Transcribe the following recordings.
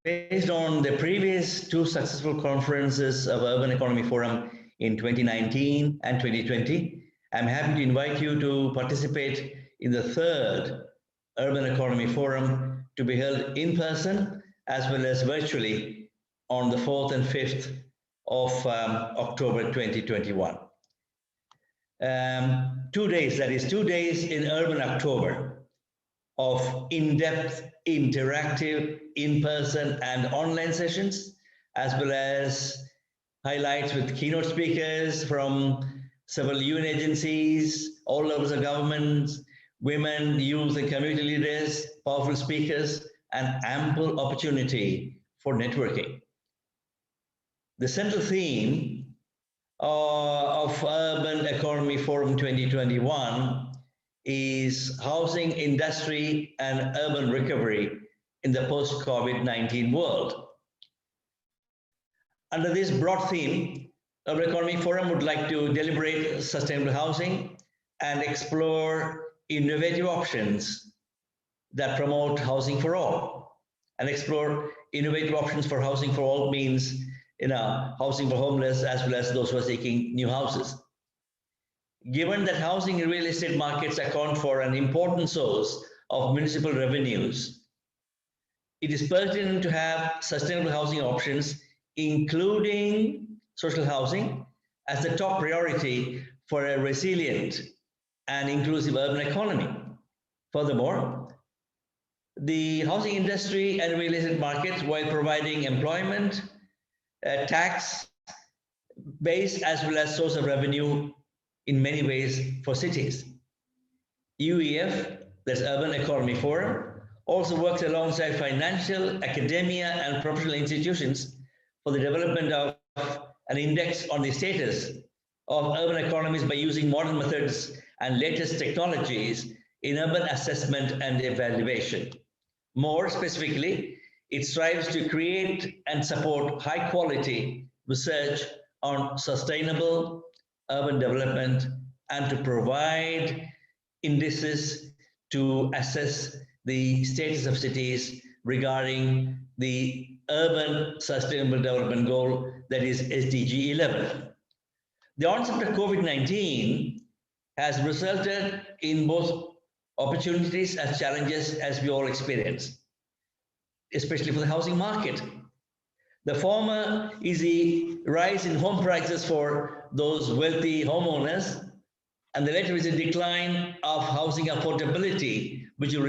Based on the previous two successful conferences of Urban Economy Forum in 2019 and 2020, I'm happy to invite you to participate in the third Urban Economy Forum to be held in person as well as virtually on the 4th and 5th of October 2021. 2 days, that is 2 days in Urban October of in-depth, interactive, in-person and online sessions, as well as highlights with keynote speakers from several UN agencies, all levels of governments, women, youth and community leaders, powerful speakers, and ample opportunity for networking. The central theme of Urban Economy Forum 2021 is housing industry and urban recovery in the post-COVID-19 world. Under this broad theme, Urban Economy Forum would like to deliberate sustainable housing and explore innovative options that promote housing for all. And explore innovative options for housing for all means, housing for homeless as well as those who are seeking new houses. Given that housing and real estate markets account for an important source of municipal revenues, it is pertinent to have sustainable housing options, including social housing, as the top priority for a resilient and inclusive urban economy. Furthermore, the housing industry and real estate markets, while providing employment, tax base as well as source of revenue in many ways for cities. UEF, that's Urban Economy Forum, also works alongside financial, academia, and professional institutions for the development of an index on the status of urban economies by using modern methods and latest technologies in urban assessment and evaluation. More specifically, it strives to create and support high-quality research on sustainable urban development and to provide indices to assess the status of cities regarding the Urban Sustainable Development Goal, that is SDG 11. The onset of COVID-19 has resulted in both opportunities and challenges as we all experience, especially for the housing market. The former is the rise in home prices for those wealthy homeowners, and the latter is a decline of housing affordability, which will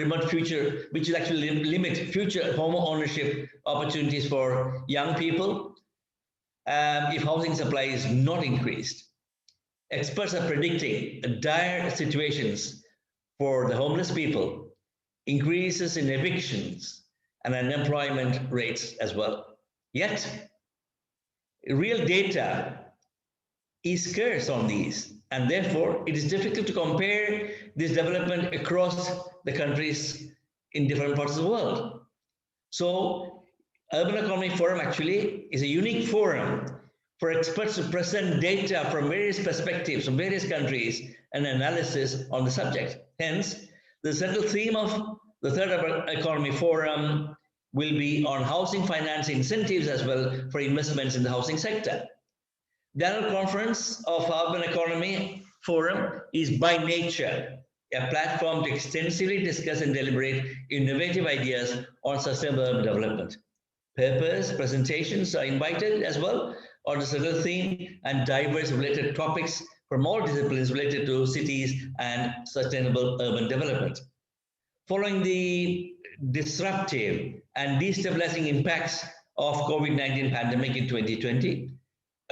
actually limit future home ownership opportunities for young people if housing supply is not increased. Experts are predicting dire situations for the homeless people, increases in evictions and unemployment rates as well. Yet, real data is scarce on these, and therefore it is difficult to compare this development across the countries in different parts of the world. So, Urban Economy Forum actually is a unique forum for experts to present data from various perspectives, from various countries, and analysis on the subject. Hence, the central theme of the third Urban Economy Forum will be on housing finance incentives as well for investments in the housing sector. The annual conference of Urban Economy Forum is by nature a platform to extensively discuss and deliberate innovative ideas on sustainable urban development. Papers, presentations are invited as well on the central theme and diverse related topics from all disciplines related to cities and sustainable urban development. Following the disruptive and destabilizing impacts of COVID-19 pandemic in 2020,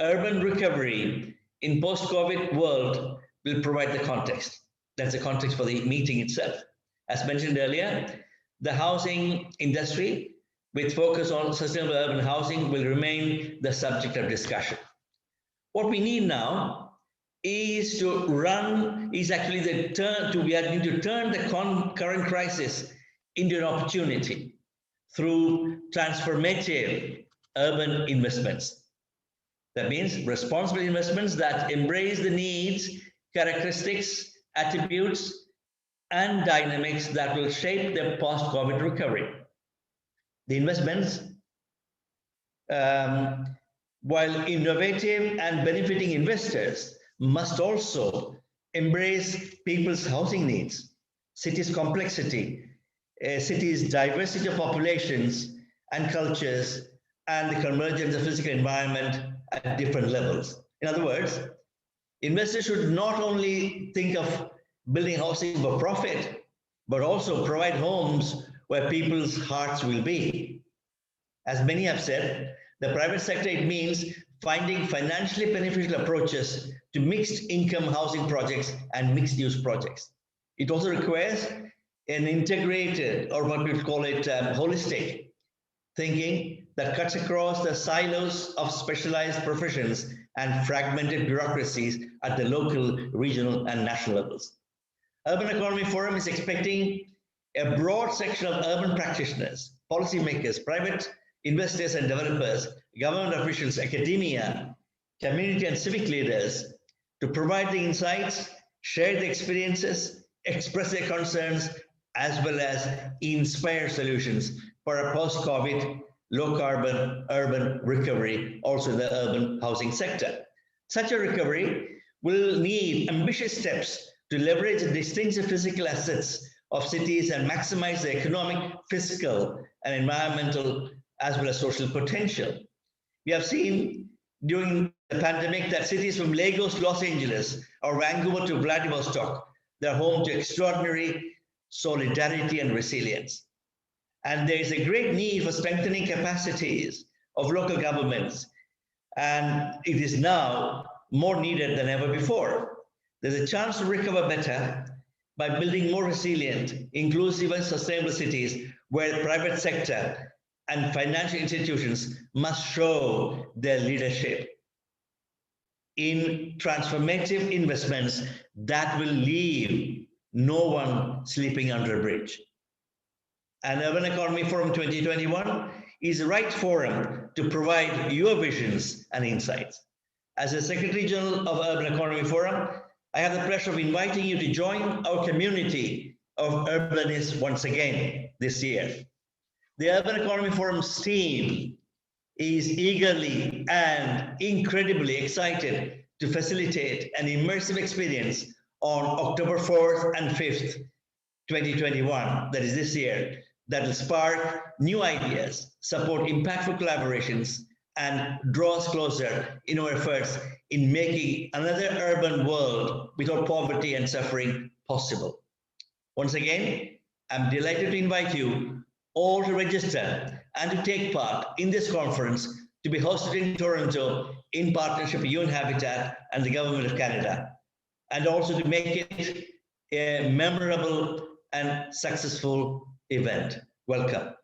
urban recovery in post-COVID world will provide the context. That's the context for the meeting itself. As mentioned earlier, the housing industry with focus on sustainable urban housing will remain the subject of discussion. What we need now is to turn the current crisis into an opportunity through transformative urban investments. That means responsible investments that embrace the needs, characteristics, attributes, and dynamics that will shape the post-COVID recovery. The investments while innovative and benefiting investors must also embrace people's housing needs, cities' complexity, cities' diversity of populations and cultures, and the convergence of physical environment at different levels. In other words, investors should not only think of building housing for profit, but also provide homes where people's hearts will be. As many have said, the private sector, it means finding financially beneficial approaches to mixed income housing projects and mixed use projects. It also requires an integrated, or what we would call it, holistic thinking that cuts across the silos of specialized professions and fragmented bureaucracies at the local, regional, and national levels. Urban Economy Forum is expecting a broad section of urban practitioners, policymakers, private investors and developers, government officials, academia, community and civic leaders to provide the insights, share the experiences, express their concerns, as well as inspire solutions for a post-COVID, low-carbon urban recovery, also in the urban housing sector. Such a recovery will need ambitious steps to leverage the distinctive physical assets of cities and maximize the economic, fiscal, and environmental as well as social potential. We have seen during the pandemic that cities from Lagos to Los Angeles or Vancouver to Vladivostok, they're home to extraordinary solidarity and resilience. And there is a great need for strengthening capacities of local governments. And it is now more needed than ever before. There's a chance to recover better by building more resilient, inclusive, and sustainable cities where the private sector and financial institutions must show their leadership in transformative investments that will leave no one sleeping under a bridge. And Urban Economy Forum 2021 is the right forum to provide your visions and insights. As the Secretary General of Urban Economy Forum, I have the pleasure of inviting you to join our community of urbanists once again this year. The Urban Economy Forum's team is eagerly and incredibly excited to facilitate an immersive experience on October 4th and 5th, 2021, that is this year, that will spark new ideas, support impactful collaborations, and draw us closer in our efforts in making another urban world without poverty and suffering possible. Once again, I'm delighted to invite you all to register and to take part in this conference to be hosted in Toronto in partnership with UN Habitat and the Government of Canada, and also to make it a memorable and successful event. Welcome.